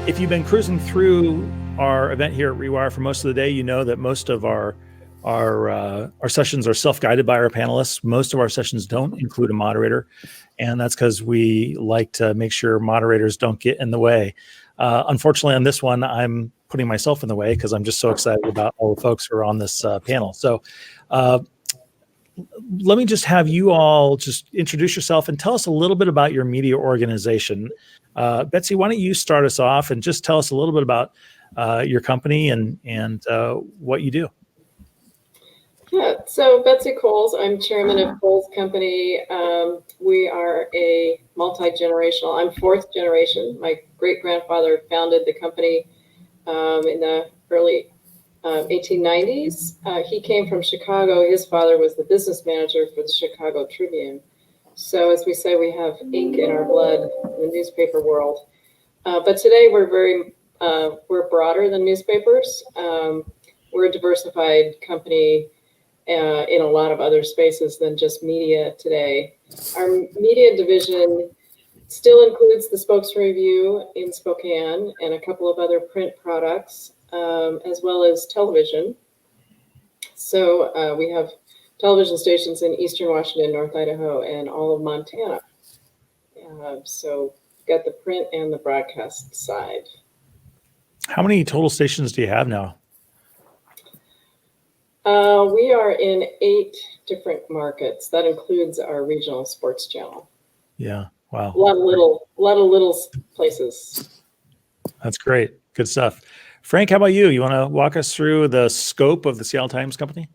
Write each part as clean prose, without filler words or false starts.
If you've been cruising through our event here at Rewire for most of the day, you know that most of our sessions are self-guided by our panelists. Most of our sessions don't include a moderator, and that's because we like to make sure moderators don't get in the way. Unfortunately, on this one, I'm putting myself in the way because I'm just so excited about all the folks who are on this panel. So let me just have you all just introduce yourself and tell us a little bit about your media organization. Betsy, why don't you start us off and just tell us a little bit about your company and what you do? Yeah, so Betsy Cowles, I'm chairman of Cowles Company. We are a multi-generational, I'm fourth generation. My great-grandfather founded the company in the early 1890s. He came from Chicago. His father was the business manager for the Chicago Tribune. So as we say, we have ink in our blood in the newspaper world. But today we're broader than newspapers. We're a diversified company in a lot of other spaces than just media today. Our media division still includes the Spokesman Review in Spokane and a couple of other print products, as well as television. So we have television stations in Eastern Washington, North Idaho, and all of Montana. So we've got the print and the broadcast side. How many total stations do you have now? We are in 8 different markets. That includes our regional sports channel. Yeah, wow. A lot of little places. That's great. Good stuff. Frank, how about you? You want to walk us through the scope of the Seattle Times Company?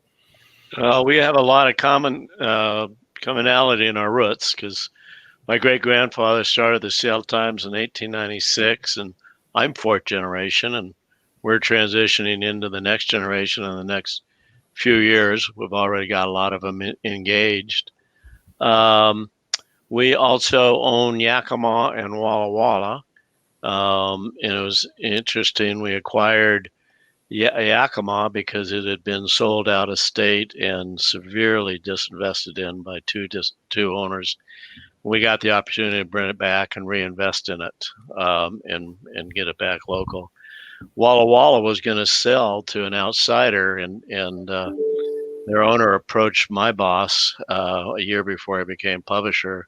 We have a lot of commonality in our roots because my great-grandfather started the Seattle Times in 1896, and I'm fourth generation, and we're transitioning into the next generation in the next few years. We've already got a lot of them engaged. We also own Yakima and Walla Walla. And it was interesting. We acquired Yakima because it had been sold out of state and severely disinvested in by two owners. We got the opportunity to bring it back and reinvest in it and get it back local. Walla Walla was going to sell to an outsider, and their owner approached my boss a year before I became publisher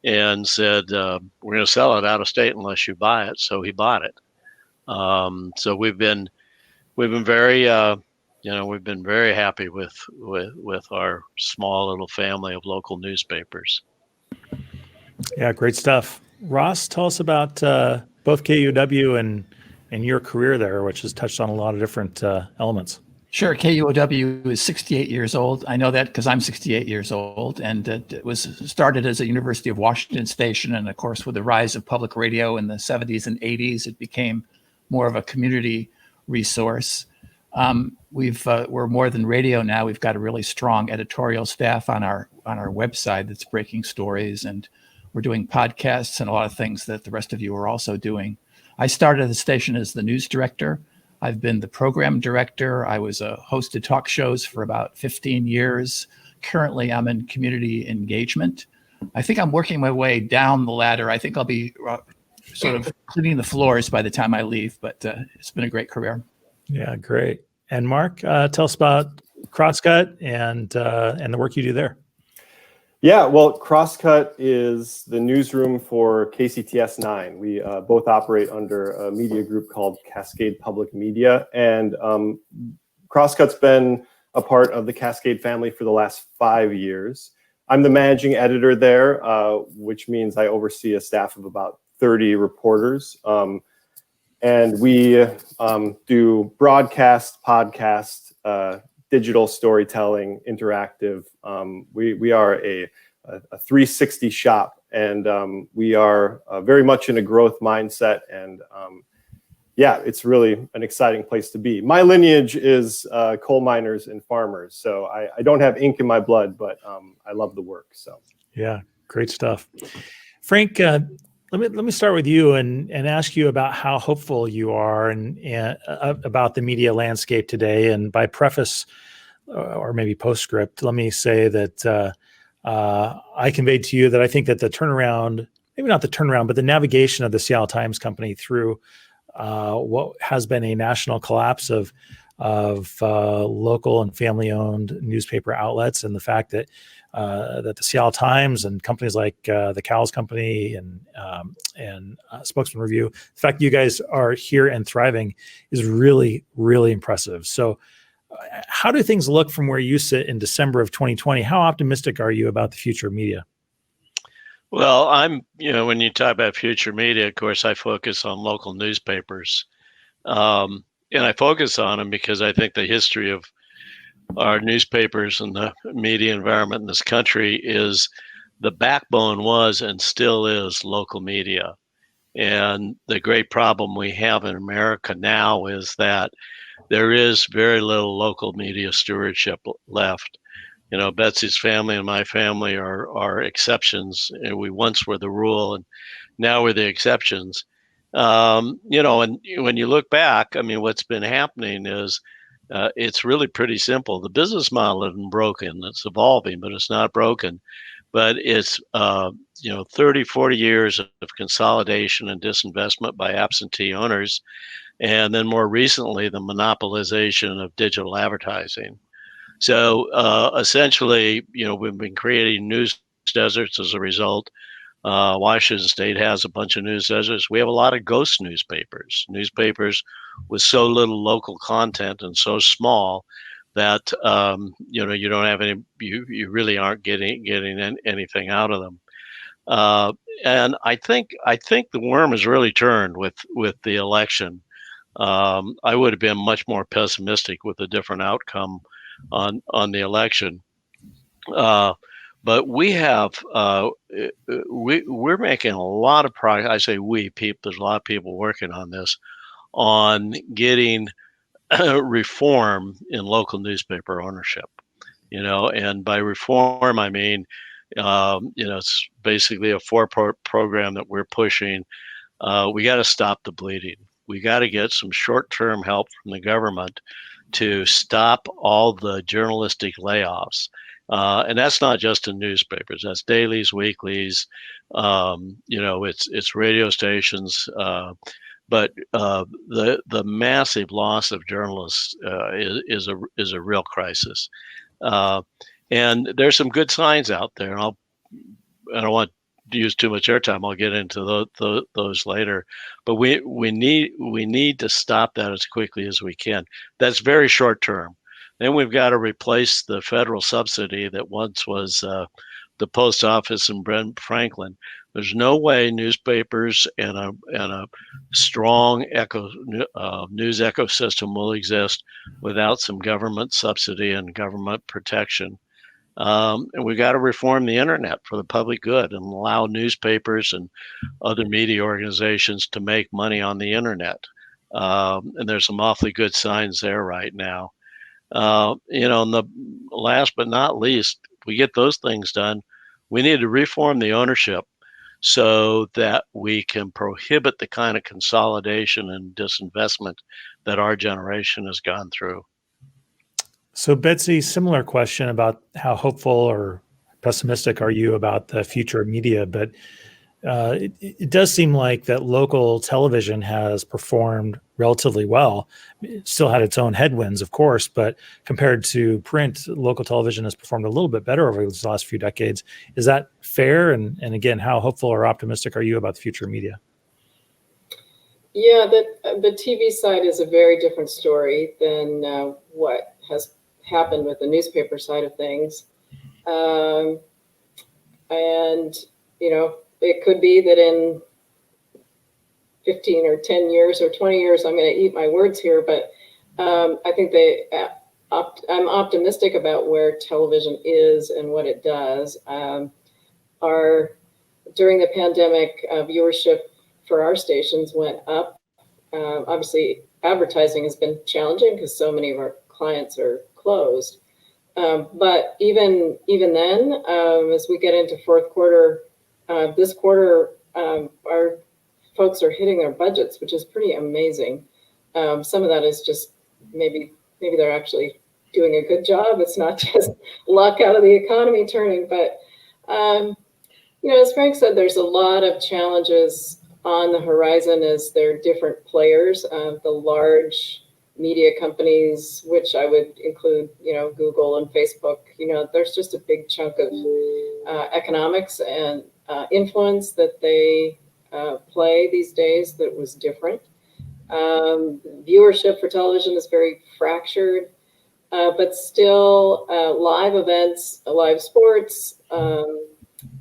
and said, we're going to sell it out of state unless you buy it. So he bought it. So we've been very, we've been very happy with our small little family of local newspapers. Yeah, great stuff. Ross, tell us about both KUOW and your career there, which has touched on a lot of different elements. Sure. KUOW is 68 years old. I know that because I'm 68 years old, and it was started as a University of Washington station. And of course, with the rise of public radio in the 70s and 80s, it became more of a community resource. We're more than radio now. We've got a really strong editorial staff on our website that's breaking stories, and we're doing podcasts and a lot of things that the rest of you are also doing. I started at the station as the news director. I've been the program director. I was a hosted talk shows for about 15 years. Currently, I'm in community engagement. I think I'm working my way down the ladder. I think I'll be sort of cleaning the floors by the time I leave, but it's been a great career. Yeah, great. And Mark, tell us about Crosscut and the work you do there. Yeah, well, Crosscut is the newsroom for KCTS 9. We both operate under a media group called Cascade Public Media, and Crosscut's been a part of the Cascade family for the last 5 years. I'm the managing editor there, which means I oversee a staff of about 30 reporters. And we do broadcast, podcast, digital storytelling, interactive. We are a 360 shop, and we are very much in a growth mindset. And yeah, it's really an exciting place to be. My lineage is coal miners and farmers, so I don't have ink in my blood, but I love the work. So yeah, great stuff. Frank, let me start with you and ask you about how hopeful you are and about the media landscape today. And by preface or maybe postscript, let me say that I conveyed to you that I think that the turnaround, maybe not the turnaround, but the navigation of the Seattle Times Company through what has been a national collapse of local and family-owned newspaper outlets, and the fact that that the Seattle Times and companies like the Cowles Company and Spokesman Review, the fact that you guys are here and thriving is really, really impressive. So how do things look from where you sit in December of 2020? How optimistic are you about the future of media? Well, when you talk about future media, of course, I focus on local newspapers. And I focus on them because I think the history of our newspapers and the media environment in this country is the backbone was and still is local media. And the great problem we have in America now is that there is very little local media stewardship left. Betsy's family and my family are exceptions, and we once were the rule, and now we're the exceptions. And when you look back, I mean, what's been happening is it's really pretty simple. The business model isn't broken. It's evolving, but it's not broken. But it's, 30, 40 years of consolidation and disinvestment by absentee owners. And then more recently, the monopolization of digital advertising. So essentially, we've been creating news deserts as a result. Washington State has a bunch of news deserts. We have a lot of ghost newspapers with so little local content and so small that you don't have any. You really aren't getting anything out of them. And I think the worm has really turned with the election. I would have been much more pessimistic with a different outcome on the election. But we have we're making a lot of progress. I say there's a lot of people working on this, on getting reform in local newspaper ownership. And by reform I mean it's basically a four-part program that we're pushing. We got to stop the bleeding. We got to get some short-term help from the government to stop all the journalistic layoffs. And that's not just in newspapers. That's dailies, weeklies, it's radio stations. But the massive loss of journalists is a real crisis. And there's some good signs out there. I don't want to use too much airtime. I'll get into those later. But we need to stop that as quickly as we can. That's very short term. Then we've got to replace the federal subsidy that once was the post office in Brent Franklin. There's no way newspapers and a strong news ecosystem will exist without some government subsidy and government protection. And we got to reform the internet for the public good and allow newspapers and other media organizations to make money on the internet. And there's some awfully good signs there right now. And the last but not least, if we get those things done, we need to reform the ownership so that we can prohibit the kind of consolidation and disinvestment that our generation has gone through. So Betsy, similar question about how hopeful or pessimistic are you about the future of media, but it does seem like that local television has performed relatively well. It still had its own headwinds, of course, but compared to print, local television has performed a little bit better over the last few decades. Is that fair? And again, how hopeful or optimistic are you about the future of media? Yeah, the TV side is a very different story than what has happened with the newspaper side of things. And, it could be that in 15 or 10 years or 20 years, I'm going to eat my words here, but I think I'm optimistic about where television is and what it does. During the pandemic, viewership for our stations went up. Obviously, advertising has been challenging because so many of our clients are closed. But even then, as we get into fourth quarter, this quarter, our folks are hitting their budgets, which is pretty amazing. Some of that is just maybe they're actually doing a good job. It's not just luck out of the economy turning. But as Frank said, there's a lot of challenges on the horizon is there are different players. The large media companies, which I would include, Google and Facebook, there's just a big chunk of economics and influence that they play these days that was different. Viewership for television is very fractured, but still live events, live sports,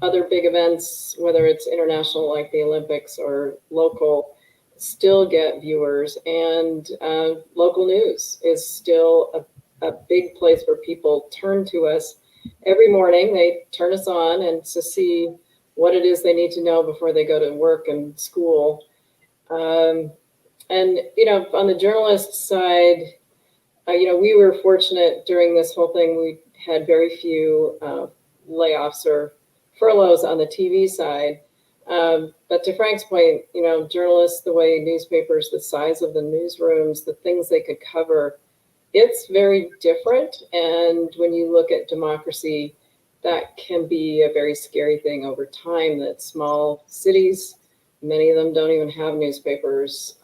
other big events, whether it's international like the Olympics or local, still get viewers. And local news is still a big place where people turn to us every morning. They turn us on and to see what it is they need to know before they go to work and school. And, on the journalist side, we were fortunate during this whole thing. We had very few layoffs or furloughs on the TV side. But to Frank's point, journalists, the way newspapers, the size of the newsrooms, the things they could cover, it's very different. And when you look at democracy, that can be a very scary thing over time, that small cities, many of them don't even have newspapers.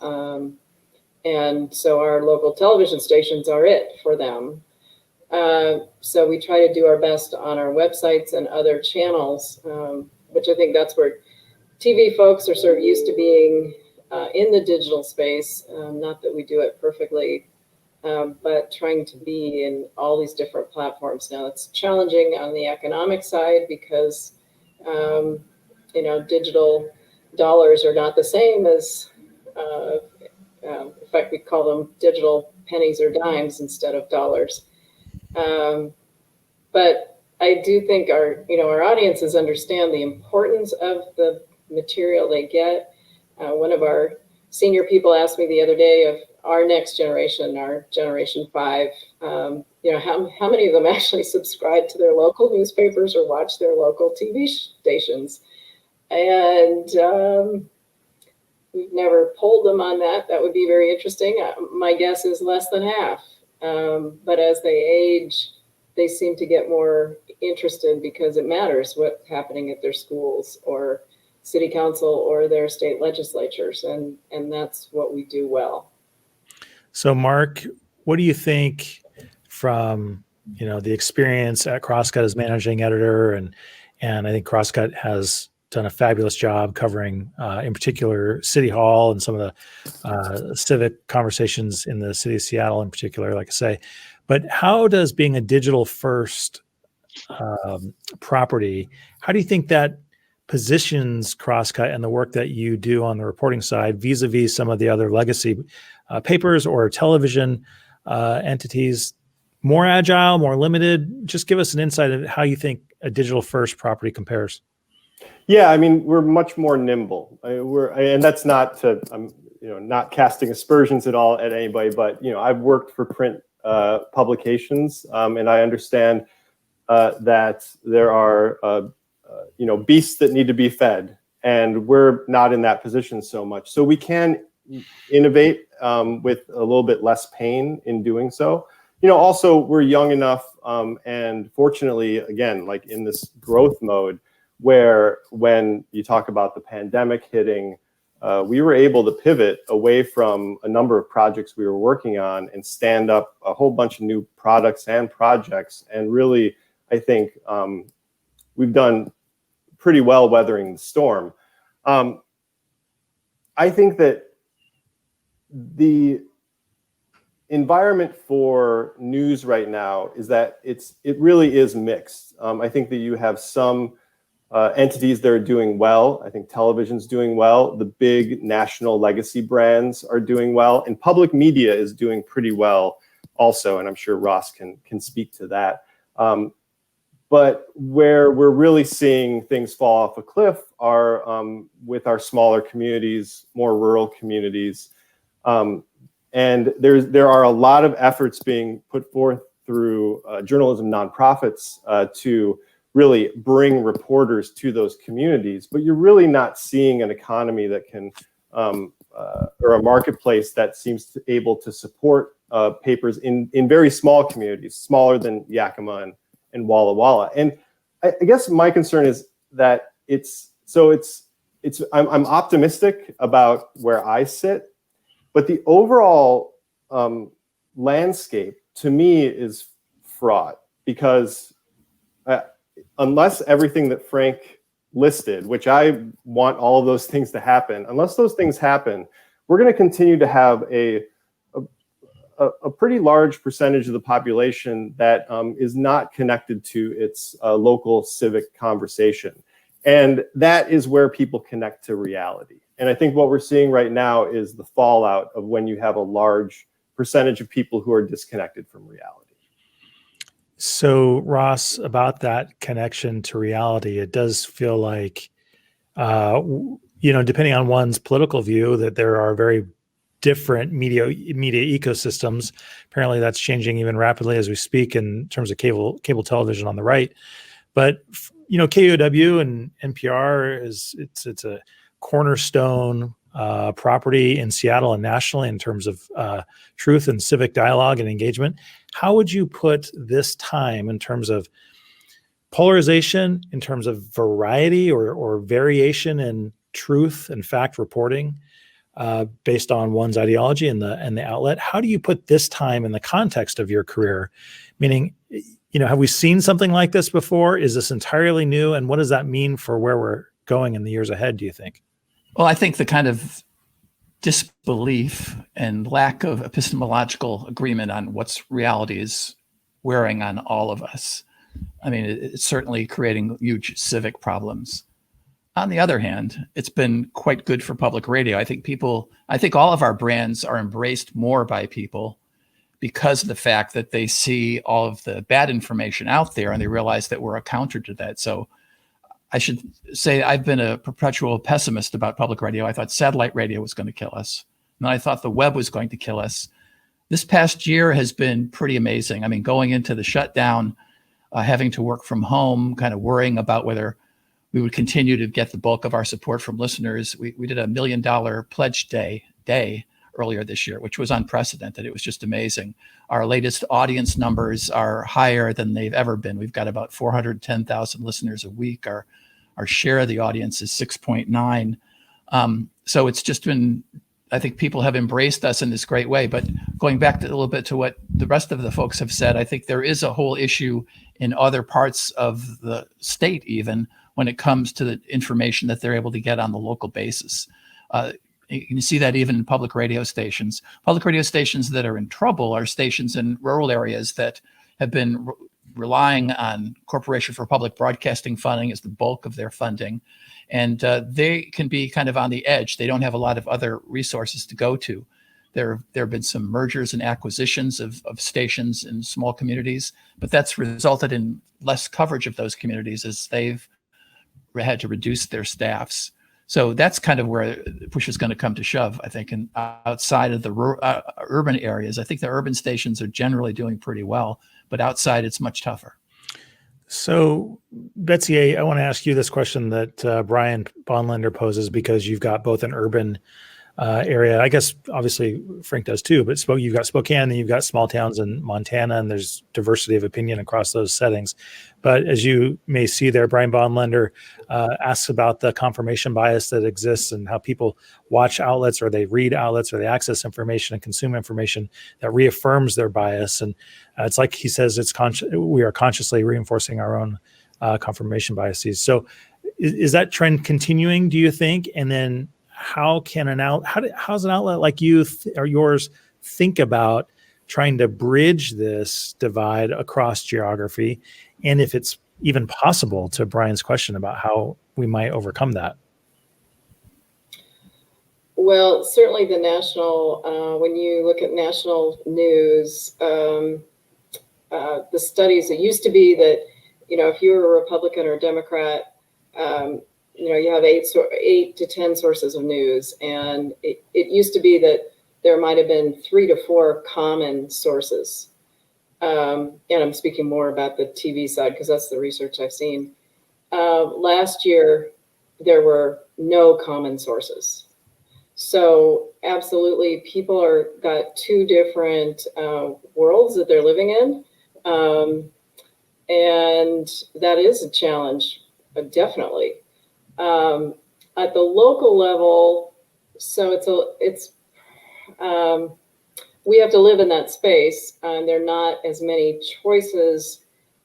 And so our local television stations are it for them. So we try to do our best on our websites and other channels, which I think that's where TV folks are sort of used to being in the digital space. Not that we do it perfectly, but trying to be in all these different platforms. Now it's challenging on the economic side because, digital dollars are not the same as, in fact, we call them digital pennies or dimes instead of dollars. But I do think our audiences understand the importance of the material they get. One of our senior people asked me the other day of our next generation, our generation 5, how many of them actually subscribe to their local newspapers or watch their local TV stations? And we've never polled them on that. That would be very interesting. My guess is less than half. But as they age, they seem to get more interested because it matters what's happening at their schools or city council or their state legislatures. And that's what we do well. So Mark, what do you think from, the experience at Crosscut as managing editor, and I think Crosscut has done a fabulous job covering, in particular, City Hall and some of the civic conversations in the city of Seattle in particular, like I say. But how does being a digital first property, how do you think that positions Crosscut and the work that you do on the reporting side vis-a-vis some of the other legacy papers or television entities? More agile, more limited? Just give us an insight of how you think a digital first property compares. Yeah, we're much more nimble. And that's not to, not casting aspersions at all at anybody, but I've worked for print publications, and I understand that there are beasts that need to be fed, and we're not in that position so much. So we can innovate with a little bit less pain in doing so. Also we're young enough, and fortunately, again, like in this growth mode, where when you talk about the pandemic hitting, we were able to pivot away from a number of projects we were working on and stand up a whole bunch of new products and projects. And really, I think we've done pretty well weathering the storm. I think that the environment for news right now is that it really is mixed. I think that you have some entities that are doing well. I think television's doing well. The big national legacy brands are doing well, and public media is doing pretty well also. And I'm sure Ross can speak to that. But where we're really seeing things fall off a cliff are with our smaller communities, more rural communities. And there are a lot of efforts being put forth through journalism nonprofits to really bring reporters to those communities, but you're really not seeing an economy that can, or a marketplace that seems able to support papers in very small communities, smaller than Yakima and Walla Walla. And I guess my concern is that it's I'm optimistic about where I sit, but the overall landscape to me is fraught because unless everything that Frank listed, which I want all of those things to happen, unless those things happen, we're going to continue to have a pretty large percentage of the population that is not connected to its local civic conversation. And that is where people connect to reality. And I think what we're seeing right now is the fallout of when you have a large percentage of people who are disconnected from reality. So, Ross, about that connection to reality, it does feel like, depending on one's political view, that there are very different media ecosystems. Apparently, that's changing even rapidly as we speak in terms of cable television on the right. But KUOW and NPR it's a cornerstone property in Seattle and nationally in terms of truth and civic dialogue and engagement. How would you put this time in terms of polarization, in terms of variety or variation in truth and fact reporting based on one's ideology and the outlet? How do you put this time in the context of your career? Meaning, have we seen something like this before? Is this entirely new? And what does that mean for where we're going in the years ahead, do you think? Well, I think the kind of disbelief and lack of epistemological agreement on what's reality is wearing on all of us. I mean, it's certainly creating huge civic problems. On the other hand, it's been quite good for public radio. I think all of our brands are embraced more by people because of the fact that they see all of the bad information out there and they realize that we're a counter to that. So I should say I've been a perpetual pessimist about public radio. I thought satellite radio was going to kill us. And I thought the web was going to kill us. This past year has been pretty amazing. I mean, going into the shutdown, having to work from home, kind of worrying about whether we would continue to get the bulk of our support from listeners. We did $1 million pledge day earlier this year, which was unprecedented. It was just amazing. Our latest audience numbers are higher than they've ever been. We've got about 410,000 listeners a week. Our share of the audience is 6.9. So it's just been, I think people have embraced us in this great way. But going back a little bit to what the rest of the folks have said, I think there is a whole issue in other parts of the state even when it comes to the information that they're able to get on the local basis. You can see that even in public radio stations. Public radio stations that are in trouble are stations in rural areas that have been relying on Corporation for Public Broadcasting funding as the bulk of their funding. And they can be kind of on the edge. They don't have a lot of other resources to go to. There have been some mergers and acquisitions of stations in small communities, but that's resulted in less coverage of those communities as they've had to reduce their staffs. So that's kind of where push is going to come to shove, I think, and outside of the urban areas. I think the urban stations are generally doing pretty well, but outside it's much tougher. So, Betsy, I want to ask you this question that Brian Bonlander poses, because you've got both an urban area. I guess obviously Frank does too, but you've got Spokane and you've got small towns in Montana, and there's diversity of opinion across those settings. But as you may see there, Brian Bonlander asks about the confirmation bias that exists and how people watch outlets, or they read outlets, or they access information and consume information that reaffirms their bias. And it's like he says, we are consciously reinforcing our own confirmation biases. So is that trend continuing, do you think? And then how's an outlet like you or yours think about trying to bridge this divide across geography, and if it's even possible, to Brian's question about how we might overcome that? Well, certainly the national, when you look at national news, the studies, it used to be that, if you were a Republican or a Democrat, you have 8 to 10 sources of news. And it used to be that there might have been 3 to 4 common sources. And I'm speaking more about the TV side because that's the research I've seen. Last year, there were no common sources. So absolutely, people got 2 different worlds that they're living in. And that is a challenge, definitely. At the local level, so we have to live in that space, and there are not as many choices,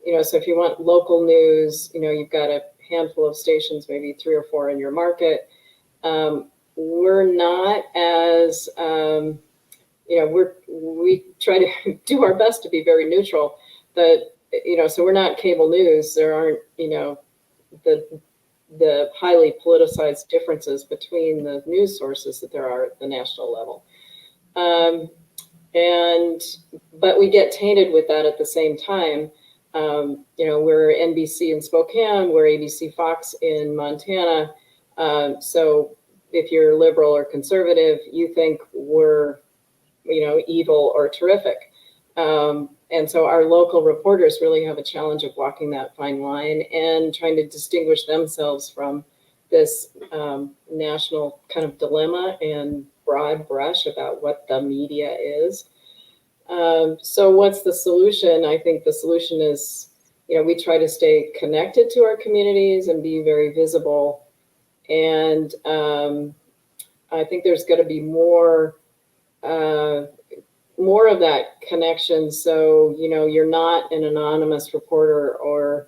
so if you want local news, you've got a handful of stations, maybe 3 or 4 in your market. We're not as, we try to do our best to be very neutral, but, so we're not cable news. There aren't, the highly politicized differences between the news sources that there are at the national level. But we get tainted with that at the same time. We're NBC in Spokane, we're ABC Fox in Montana. So if you're liberal or conservative, you think we're, evil or terrific. And so our local reporters really have a challenge of walking that fine line and trying to distinguish themselves from this national kind of dilemma and broad brush about what the media is. So what's the solution? I think the solution is, we try to stay connected to our communities and be very visible. And I think there's got to be more of that connection. So, you're not an anonymous reporter or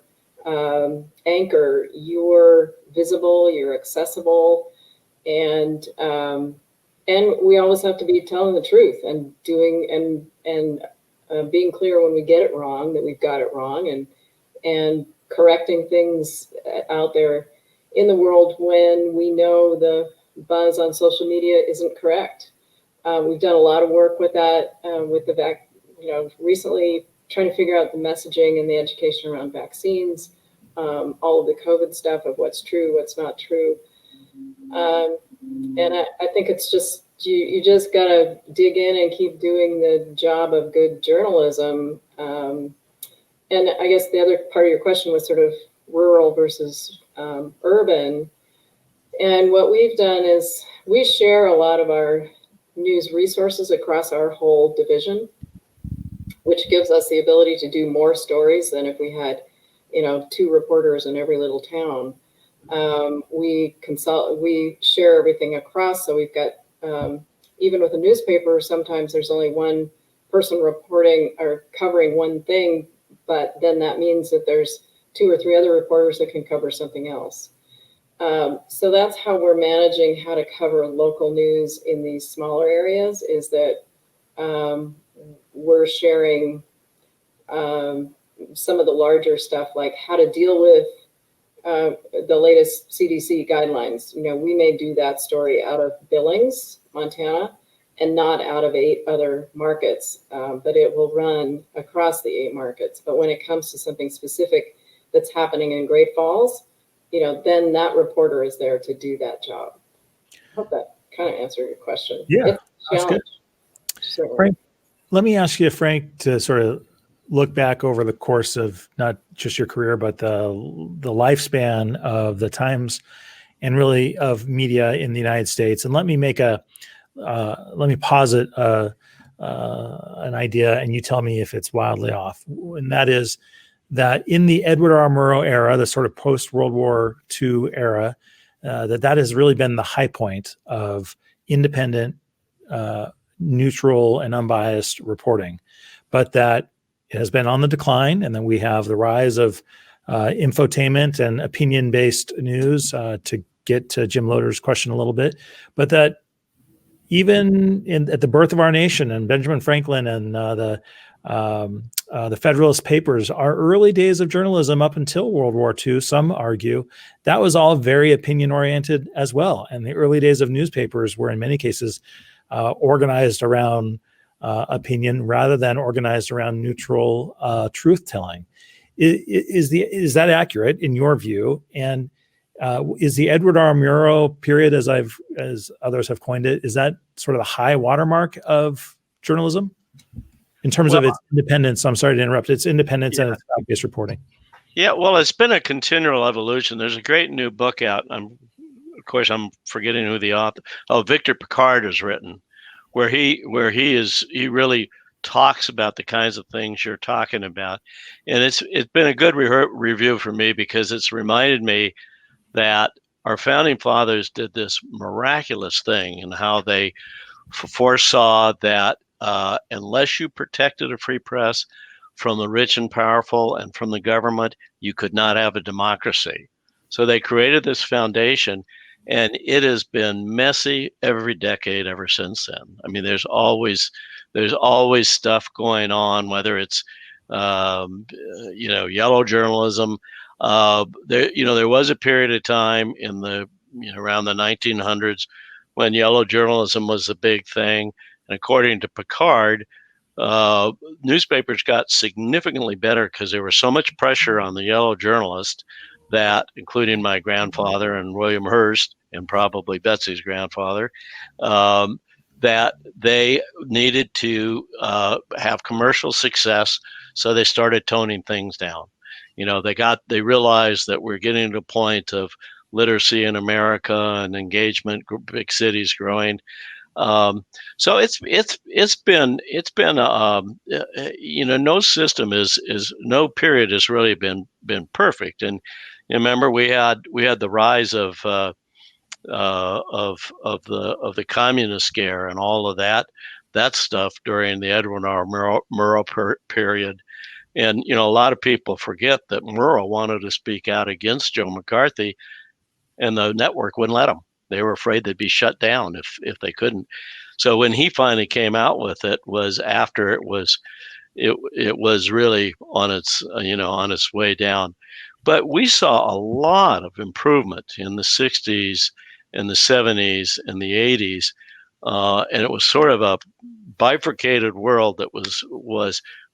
anchor. You're visible, you're accessible, and we always have to be telling the truth and doing and being clear when we get it wrong, that we've got it wrong, and correcting things out there in the world when we know the buzz on social media isn't correct. We've done a lot of work with that, recently trying to figure out the messaging and the education around vaccines, all of the COVID stuff of what's true, what's not true. And I think it's just, you just got to dig in and keep doing the job of good journalism. And I guess the other part of your question was sort of rural versus urban. And what we've done is we share a lot of our news resources across our whole division, which gives us the ability to do more stories than if we had, 2 reporters in every little town. We share everything across. So we've got, even with a newspaper, sometimes there's only one person reporting or covering one thing, but then that means that there's 2 or 3 other reporters that can cover something else. So that's how we're managing how to cover local news in these smaller areas, is that we're sharing some of the larger stuff, like how to deal with the latest CDC guidelines. We may do that story out of Billings, Montana, and not out of 8 other markets, but it will run across the 8 markets. But when it comes to something specific that's happening in Great Falls, then that reporter is there to do that job. I hope that kind of answered your question. Yeah, that's good. Frank, let me ask you, Frank, to sort of look back over the course of not just your career, but the lifespan of the Times and really of media in the United States. And let me make let me posit an idea, and you tell me if it's wildly off. And that is that in the Edward R. Murrow era, the sort of post-World War II era, that has really been the high point of independent, neutral, and unbiased reporting, but that it has been on the decline. And then we have the rise of infotainment and opinion-based news, to get to Jim Loder's question a little bit, but that even at the birth of our nation and Benjamin Franklin and the Federalist Papers, our early days of journalism up until World War II, some argue, that was all very opinion-oriented as well. And the early days of newspapers were in many cases organized around opinion rather than organized around neutral truth-telling. Is that accurate in your view? And is the Edward R. Murrow period, as others have coined it, is that sort of the high watermark of journalism in terms of its independence? I'm sorry to interrupt. Its independence and its fact-based reporting. Yeah, well, it's been a continual evolution. There's a great new book out. Of course, I'm forgetting who the author. Oh, Victor Pickard has written, where he really talks about the kinds of things you're talking about, and it's been a good review for me because it's reminded me that our founding fathers did this miraculous thing in how they foresaw that unless you protected a free press from the rich and powerful and from the government, you could not have a democracy. So they created this foundation, and it has been messy every decade ever since then. I mean, there's always stuff going on, whether it's yellow journalism. There was a period of time in the around the 1900s when yellow journalism was the big thing, and according to Picard, newspapers got significantly better because there was so much pressure on the yellow journalist that, including my grandfather and William Hearst and probably Betsy's grandfather, that they needed to have commercial success, so they started toning things down. They realized that we're getting to a point of literacy in America and engagement, big cities growing. So it's been no system no period has really been perfect. And remember, we had the rise of the communist scare and all of that stuff during the Edwin R. Murrow period. And a lot of people forget that Murrow wanted to speak out against Joe McCarthy, and the network wouldn't let him. They were afraid they'd be shut down if they couldn't. So when he finally came out with it was after it was really on its way down. But we saw a lot of improvement in the 60s and the 70s and the 80s. And it was sort of a bifurcated world that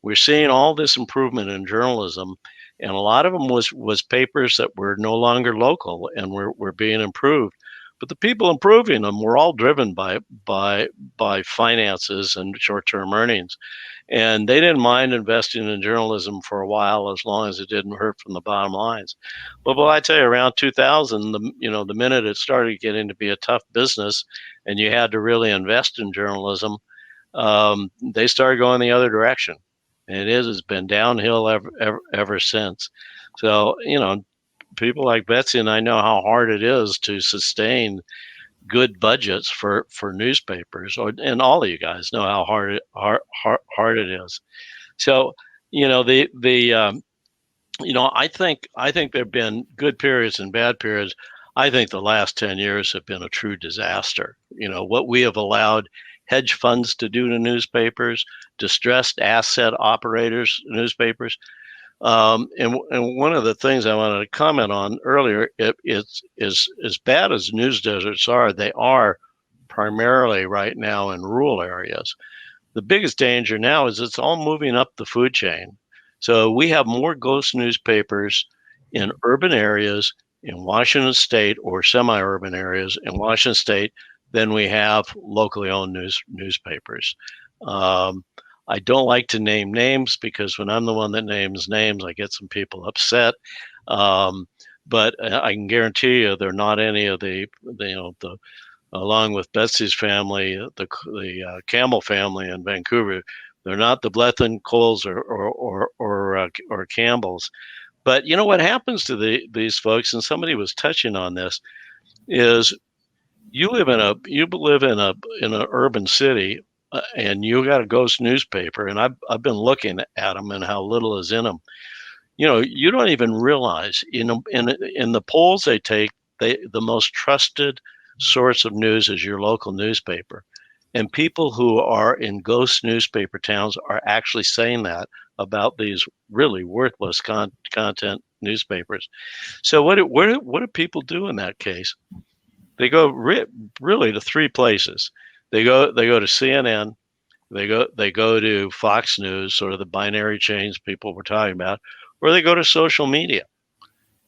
we're seeing all this improvement in journalism. And a lot of them was papers that were no longer local and were being improved. But the people improving them were all driven by finances and short-term earnings. And they didn't mind investing in journalism for a while as long as it didn't hurt from the bottom lines. But I tell you, around 2000, the minute it started getting to be a tough business and you had to really invest in journalism, they started going the other direction. And it has been downhill ever since. So, people like Betsy and I know how hard it is to sustain good budgets for newspapers, and all of you guys know how hard it is. So, I think there've been good periods and bad periods. I think the last 10 years have been a true disaster. What we have allowed hedge funds to do to newspapers, distressed asset operators, newspapers. And one of the things I wanted to comment on earlier, it's as bad as news deserts are, they are primarily right now in rural areas. The biggest danger now is it's all moving up the food chain. So we have more ghost newspapers in urban areas in Washington State or semi-urban areas in Washington State than we have locally owned newspapers. I don't like to name names because when I'm the one that names names, I get some people upset. But I can guarantee you they're not any of the along with Betsy's family, the Campbell family in Vancouver, they're not the Blethen, Cowles, or Campbells. But what happens to these folks, and somebody was touching on this, is you live in an urban city, and you got a ghost newspaper, and I've been looking at them and how little is in them. You don't even realize in the polls they take, the most trusted source of news is your local newspaper, and people who are in ghost newspaper towns are actually saying that about these really worthless content newspapers. So what do people do in that case? They go really to three places. They go to CNN, they go to Fox News, sort of the binary change people were talking about, or they go to social media.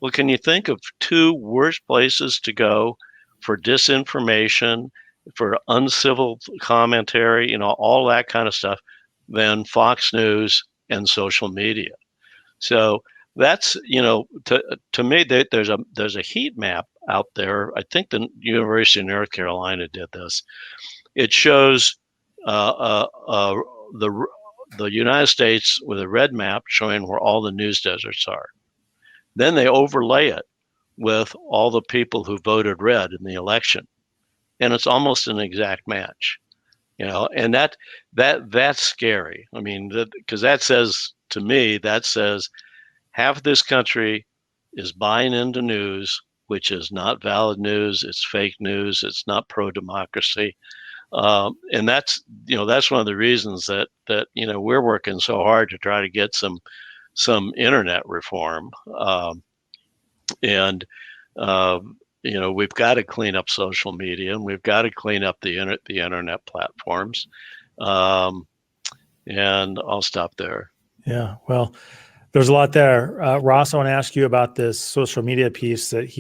Well, can you think of two worse places to go for disinformation, for uncivil commentary, all that kind of stuff, than Fox News and social media? So that's, to me, there's a heat map out there. I think the University of North Carolina did this. It shows the United States with a red map showing where all the news deserts are. Then they overlay it with a with all the people who voted red in the election, and it's almost an exact match. And that's scary. I mean, because that says to me, half this country is buying into news, which is not valid news. It's fake news. It's not pro-democracy. And that's one of the reasons that we're working so hard to try to get some internet reform. And we've got to clean up social media, and we've got to clean up the internet platforms. And I'll stop there. Yeah, well, there's a lot there. Ross, I want to ask you about this social media piece that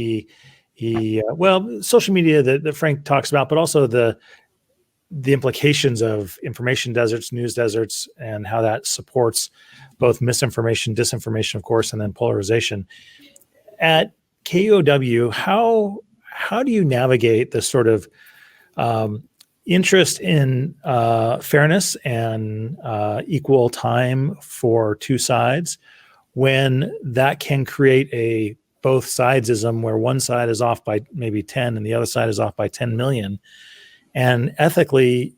social media that Frank talks about, but also the implications of information deserts, news deserts, and how that supports both misinformation, disinformation, of course, and then polarization. At KUOW, how do you navigate the sort of interest in fairness and equal time for two sides when that can create a both sidesism where one side is off by maybe 10 and the other side is off by 10 million? And ethically,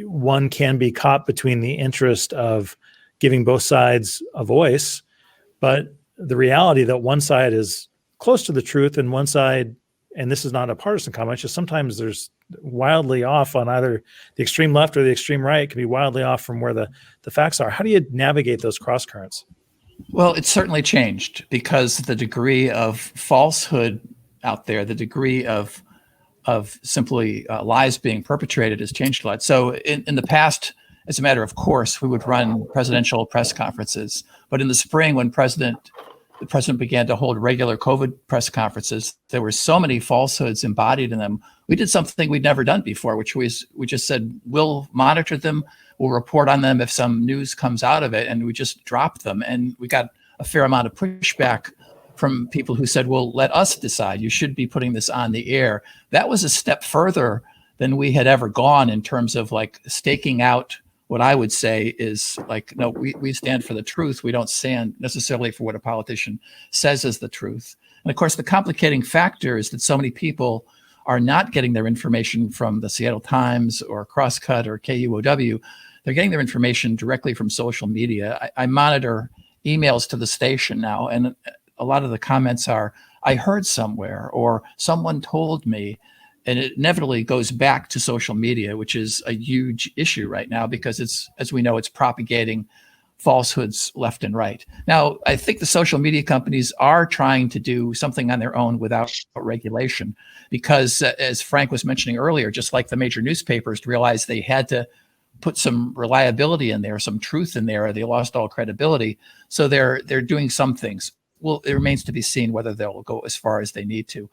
one can be caught between the interest of giving both sides a voice, but the reality that one side is close to the truth and one side, and this is not a partisan comment, it's just sometimes there's wildly off on either the extreme left or the extreme right, can be wildly off from where the facts are. How do you navigate those cross currents? Well, it's certainly changed because the degree of falsehood out there, the degree of simply lies being perpetrated has changed a lot. So in the past, as a matter of course, we would run presidential press conferences. But in the spring, when the president began to hold regular COVID press conferences, there were so many falsehoods embodied in them. We did something we'd never done before, which was we just said, we'll monitor them, we'll report on them if some news comes out of it, and we just dropped them. And we got a fair amount of pushback from people who said, well, let us decide. You should be putting this on the air. That was a step further than we had ever gone in terms of like staking out what I would say is like, no, we stand for the truth. We don't stand necessarily for what a politician says is the truth. And of course, the complicating factor is that so many people are not getting their information from the Seattle Times or Crosscut or KUOW. They're getting their information directly from social media. I monitor emails to the station now, and a lot of the comments are, I heard somewhere, or someone told me. And it inevitably goes back to social media, which is a huge issue right now because it's, as we know, it's propagating falsehoods left and right. Now, I think the social media companies are trying to do something on their own without regulation because, as Frank was mentioning earlier, just like the major newspapers realized they had to put some reliability in there, some truth in there, or they lost all credibility. So they're doing some things. Well, it remains to be seen whether they'll go as far as they need to.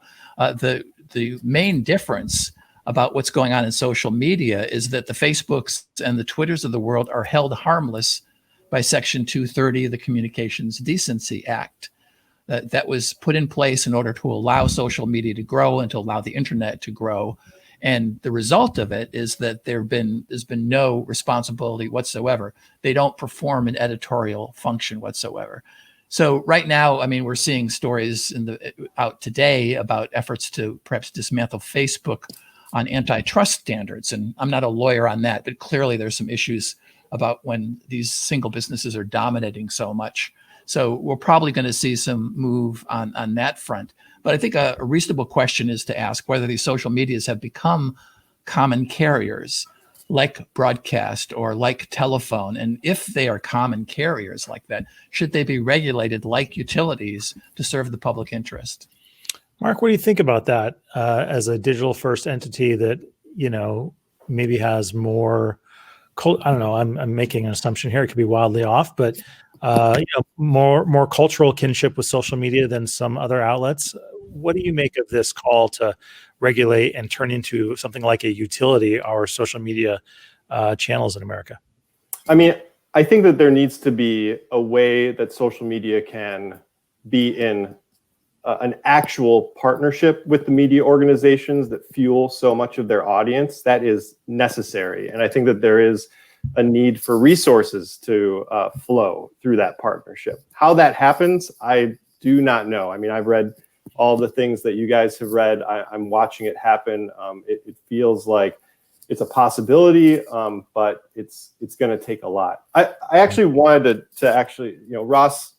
The main difference about what's going on in social media is that the Facebooks and the Twitters of the world are held harmless by Section 230 of the Communications Decency Act. That was put in place in order to allow social media to grow and to allow the internet to grow. And the result of it is that there's been no responsibility whatsoever. They don't perform an editorial function whatsoever. So right now, I mean, we're seeing stories out today about efforts to perhaps dismantle Facebook on antitrust standards. And I'm not a lawyer on that, but clearly there's some issues about when these single businesses are dominating so much. So we're probably going to see some move on that front. But I think a reasonable question is to ask whether these social medias have become common carriers like broadcast or like telephone. And if they are common carriers like that, should they be regulated like utilities to serve the public interest? Mark, what do you think about that as a digital first entity that, maybe has more, I don't know, I'm making an assumption here. It could be wildly off, but more cultural kinship with social media than some other outlets. What do you make of this call to regulate and turn into something like a utility our social media channels in America? I mean, I think that there needs to be a way that social media can be in an actual partnership with the media organizations that fuel so much of their audience. That is necessary. And I think that there is a need for resources to flow through that partnership. How that happens, I do not know. I mean, I've read all the things that you guys have read. I'm watching it happen. It feels like it's a possibility, but it's going to take a lot. I actually wanted to actually, Ross,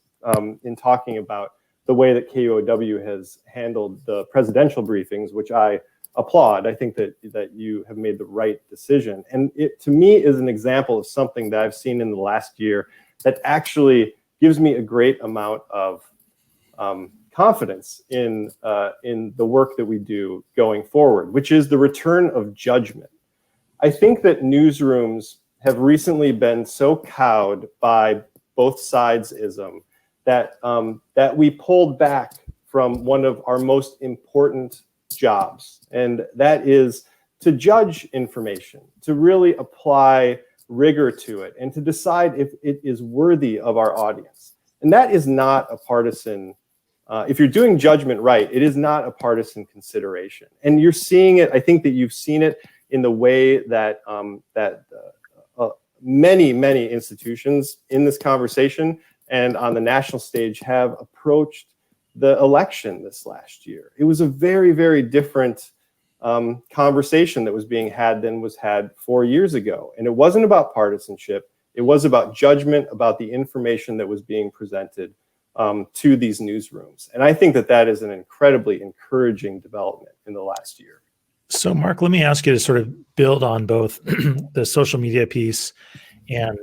in talking about the way that KUOW has handled the presidential briefings, which I applaud. I think that you have made the right decision. And it, to me, is an example of something that I've seen in the last year that actually gives me a great amount of confidence in the work that we do going forward, which is the return of judgment. I think that newsrooms have recently been so cowed by both sides-ism that we pulled back from one of our most important jobs, and that is to judge information, to really apply rigor to it, and to decide if it is worthy of our audience. And that is not a partisan, if you're doing judgment right, it is not a partisan consideration. And you're seeing it, I think that you've seen it in the way that many institutions in this conversation and on the national stage have approached the election this last year. It was a very, very different conversation that was being had than was had 4 years ago. And it wasn't about partisanship. It was about judgment, about the information that was being presented to these newsrooms. And I think that that is an incredibly encouraging development in the last year. So, Mark, let me ask you to sort of build on both the social media piece and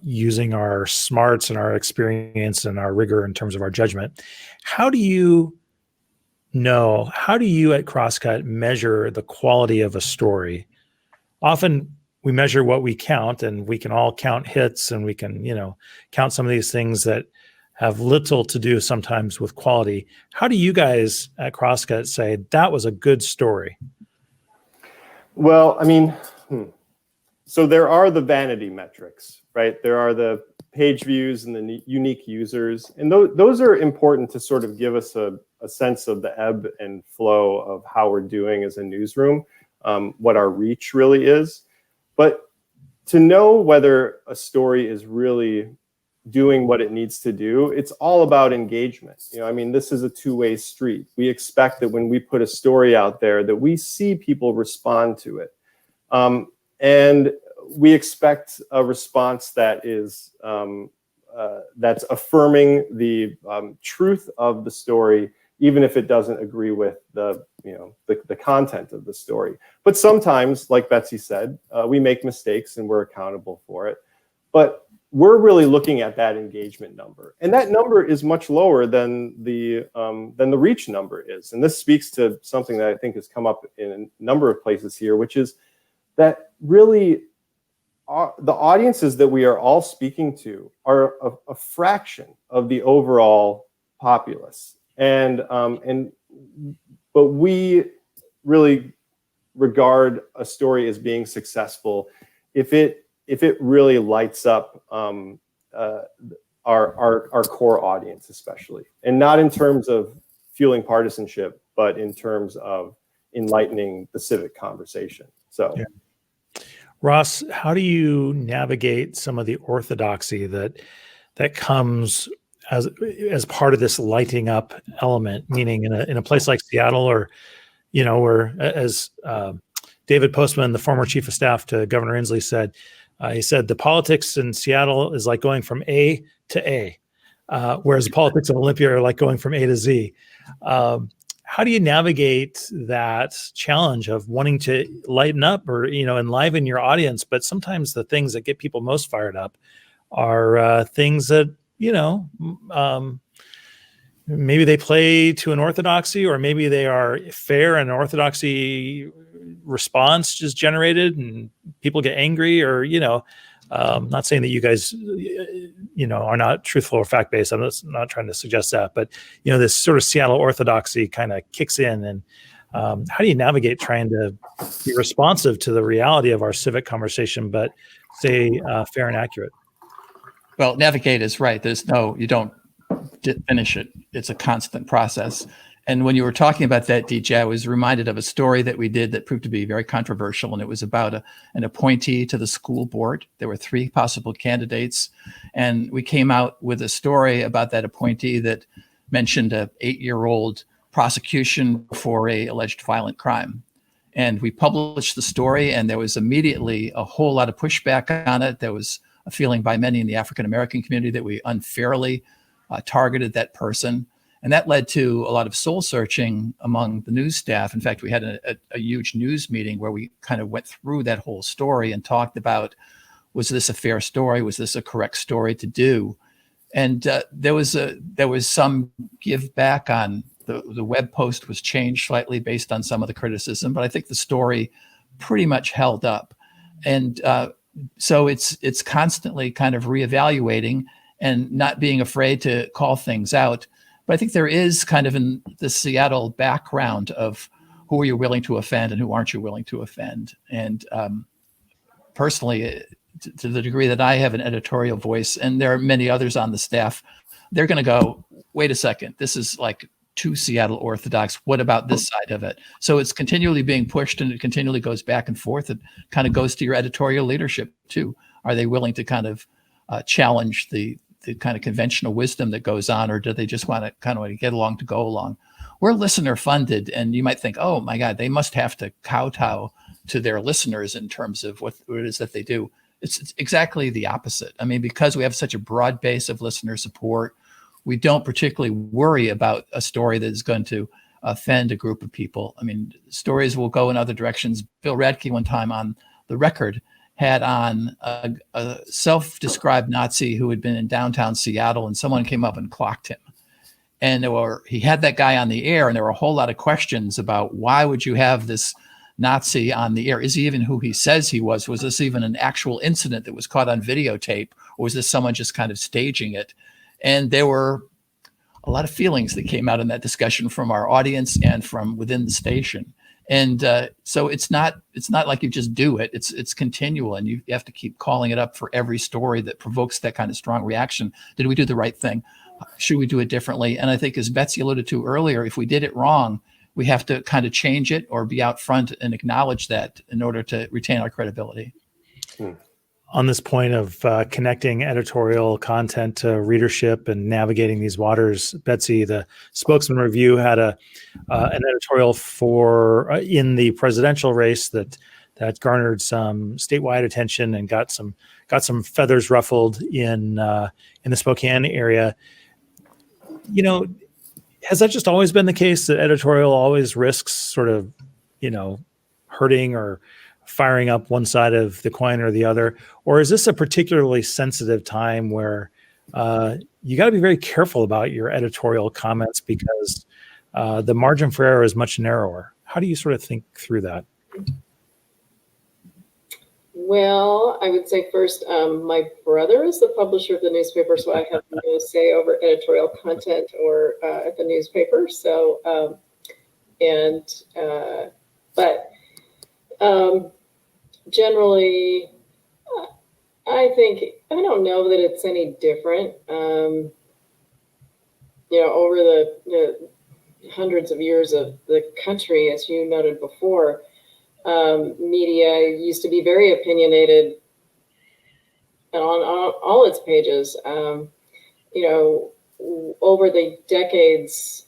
using our smarts and our experience and our rigor in terms of our judgment. How do you at Crosscut measure the quality of a story? Often we measure what we count, and we can all count hits, and we can, count some of these things that have little to do sometimes with quality. How do you guys at Crosscut say that was a good story? Well, I mean, so there are the vanity metrics, right? There are the page views and the unique users. And those are important to sort of give us a sense of the ebb and flow of how we're doing as a newsroom, what our reach really is. But to know whether a story is really doing what it needs to do, it's all about engagement. I mean, this is a two-way street. We expect that when we put a story out there that we see people respond to it. And we expect a response that is that's affirming the truth of the story, even if it doesn't agree with the content of the story. But sometimes, like Betsy said, we make mistakes and we're accountable for it. But we're really looking at that engagement number, and that number is much lower than the reach number is. And this speaks to something that I think has come up in a number of places here, which is that really the audiences that we are all speaking to are a fraction of the overall populace, but we really regard a story as being successful if it really lights up our core audience, especially, and not in terms of fueling partisanship, but in terms of enlightening the civic conversation. So, yeah. Ross, how do you navigate some of the orthodoxy that comes as part of this lighting up element? Meaning, in a place like Seattle, or where, as David Postman, the former chief of staff to Governor Inslee, said. He said the politics in Seattle is like going from A to A, whereas the politics of Olympia are like going from A to Z. How do you navigate that challenge of wanting to lighten up or enliven your audience, but sometimes the things that get people most fired up are things that maybe they play to an orthodoxy, or maybe they are fair and orthodoxy response is generated and people get angry, or not saying that you guys are not truthful or fact-based. I'm not trying to suggest that, but this sort of Seattle orthodoxy kind of kicks in. And how do you navigate trying to be responsive to the reality of our civic conversation, but stay fair and accurate? Well, navigate is right. You don't finish it. It's a constant process. And when you were talking about that, DJ, I was reminded of a story that we did that proved to be very controversial. And it was about an appointee to the school board. There were 3 possible candidates. And we came out with a story about that appointee that mentioned a 8-year-old prosecution for a alleged violent crime. And we published the story, and there was immediately a whole lot of pushback on it. There was a feeling by many in the African-American community that we unfairly targeted that person. And that led to a lot of soul searching among the news staff. In fact, we had a huge news meeting where we kind of went through that whole story and talked about, was this a fair story? Was this a correct story to do? And there was some give back on the web post was changed slightly based on some of the criticism, but I think the story pretty much held up. And so it's constantly kind of reevaluating and not being afraid to call things out. But I think there is kind of in the Seattle background of who are you willing to offend and who aren't you willing to offend. And personally, to the degree that I have an editorial voice, and there are many others on the staff, they're going to go, wait a second, this is like too Seattle Orthodox. What about this side of it? So it's continually being pushed, and it continually goes back and forth. It kind of goes to your editorial leadership too. Are they willing to kind of challenge the kind of conventional wisdom that goes on, or do they just want to kind of get along to go along? We're listener funded, and you might think, oh my God, they must have to kowtow to their listeners in terms of what it is that they do. It's exactly the opposite. I mean, because we have such a broad base of listener support, we don't particularly worry about a story that is going to offend a group of people. I mean, stories will go in other directions. Bill Radke one time on the record had on a self-described Nazi who had been in downtown Seattle, and someone came up and clocked him. And he had that guy on the air, and there were a whole lot of questions about why would you have this Nazi on the air? Is he even who he says he was? Was this even an actual incident that was caught on videotape? Or was this someone just kind of staging it? And there were a lot of feelings that came out in that discussion from our audience and from within the station. And so it's not like you just do it. It's continual, and you have to keep calling it up for every story that provokes that kind of strong reaction. Did we do the right thing? Should we do it differently? And I think, as Betsy alluded to earlier, if we did it wrong, we have to kind of change it or be out front and acknowledge that in order to retain our credibility. On this point of connecting editorial content to readership and navigating these waters, Betsy, the Spokesman Review had an editorial for in the presidential race that garnered some statewide attention and got some feathers ruffled in the Spokane area. You know, has that just always been the case, that editorial always risks sort of, hurting or firing up one side of the coin or the other? Or is this a particularly sensitive time where you got to be very careful about your editorial comments because the margin for error is much narrower? How do you sort of think through that? Well, I would say first, my brother is the publisher of the newspaper, so I have no say over editorial content or at the newspaper. So, generally, I don't know that it's any different. Over the hundreds of years of the country, as you noted before, media used to be very opinionated on all its pages. Over the decades,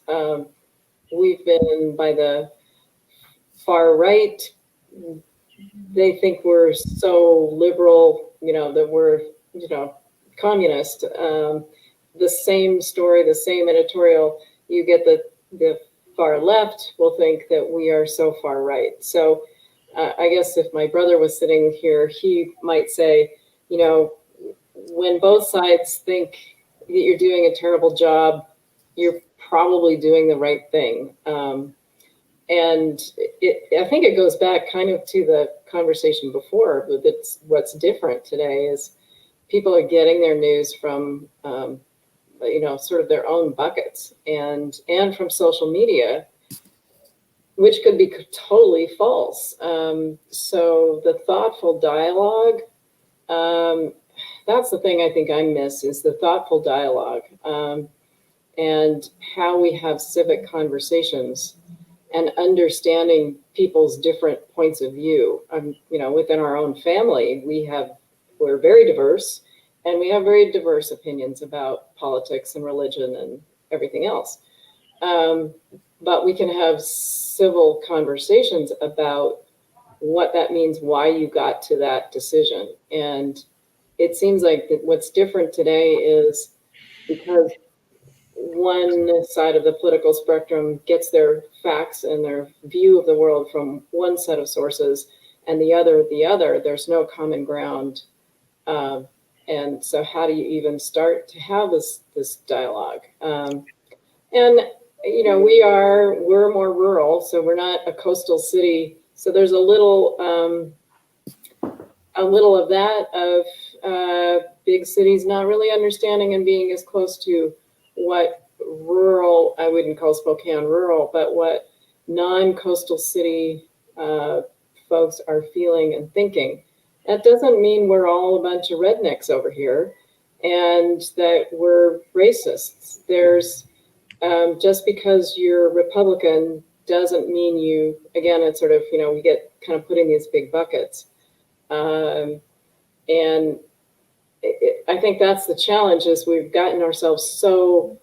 we've been by the far right. They think we're so liberal, that we're, communist. The same story, the same editorial, you get the far left will think that we are so far right. So I guess if my brother was sitting here, he might say, when both sides think that you're doing a terrible job, you're probably doing the right thing. And I think it goes back kind of to the conversation before, but it's what's different today is people are getting their news from, sort of their own buckets and from social media, which could be totally false. So the thoughtful dialogue, that's the thing I think I miss, is the thoughtful dialogue and how we have civic conversations and understanding people's different points of view. Within our own family, we're very diverse, and we have very diverse opinions about politics and religion and everything else. but we can have civil conversations about what that means, why you got to that decision. And it seems like that what's different today is because one side of the political spectrum gets their facts and their view of the world from one set of sources, and the other, there's no common ground. And so how do you even start to have this dialogue? And, you know, we're more rural, so we're not a coastal city. So there's a little of that of big cities not really understanding and being as close to what rural, I wouldn't call Spokane rural, but what non-coastal city folks are feeling and thinking. That doesn't mean we're all a bunch of rednecks over here and that we're racists. There's just because you're Republican doesn't mean you, again, it's sort of, you know, we get kind of put in these big buckets. And I think that's the challenge is we've gotten ourselves so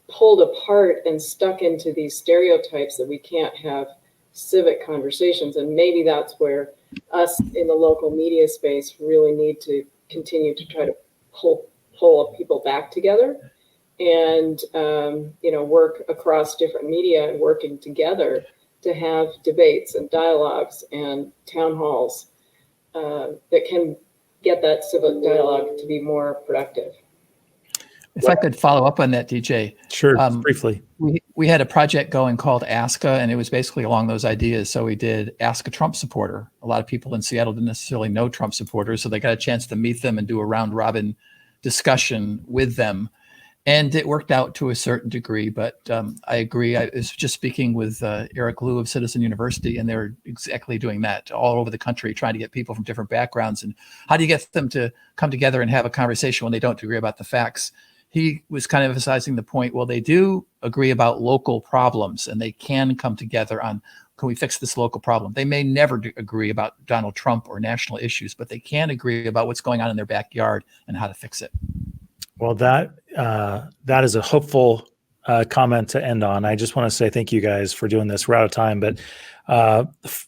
pulled apart and stuck into these stereotypes that we can't have civic conversations. And maybe that's where us in the local media space really need to continue to try to pull people back together and, you know, work across different media and working together to have debates and dialogues and town halls that can get that civic dialogue to be more productive. If I could follow up on that, DJ. Sure, briefly. We had a project going called ASKA, and it was basically along those ideas. So we did Ask a Trump Supporter. A lot of people in Seattle didn't necessarily know Trump supporters, so they got a chance to meet them and do a round-robin discussion with them. And it worked out to a certain degree, but I agree. I was just speaking with Eric Liu of Citizen University, and they're exactly doing that all over the country, trying to get people from different backgrounds. And how do you get them to come together and have a conversation when they don't agree about the facts? He was kind of emphasizing the point, well, they do agree about local problems, and they can come together on, can we fix this local problem? They may never agree about Donald Trump or national issues, but they can agree about what's going on in their backyard and how to fix it. Well, that is a hopeful comment to end on. I just want to say thank you guys for doing this. We're out of time, but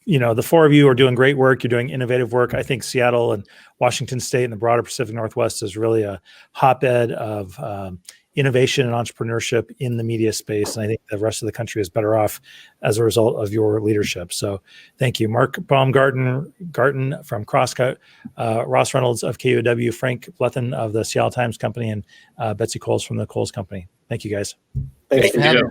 you know, the four of you are doing great work. You're doing innovative work. I think Seattle and Washington State and the broader Pacific Northwest is really a hotbed of innovation and entrepreneurship in the media space. And I think the rest of the country is better off as a result of your leadership. So thank you, Mark Baumgarten from Crosscut, Ross Reynolds of KUOW, Frank Blethen of the Seattle Times Company, and Betsy Cowles from the Cowles Company. Thank you, guys. Thanks. Thank you.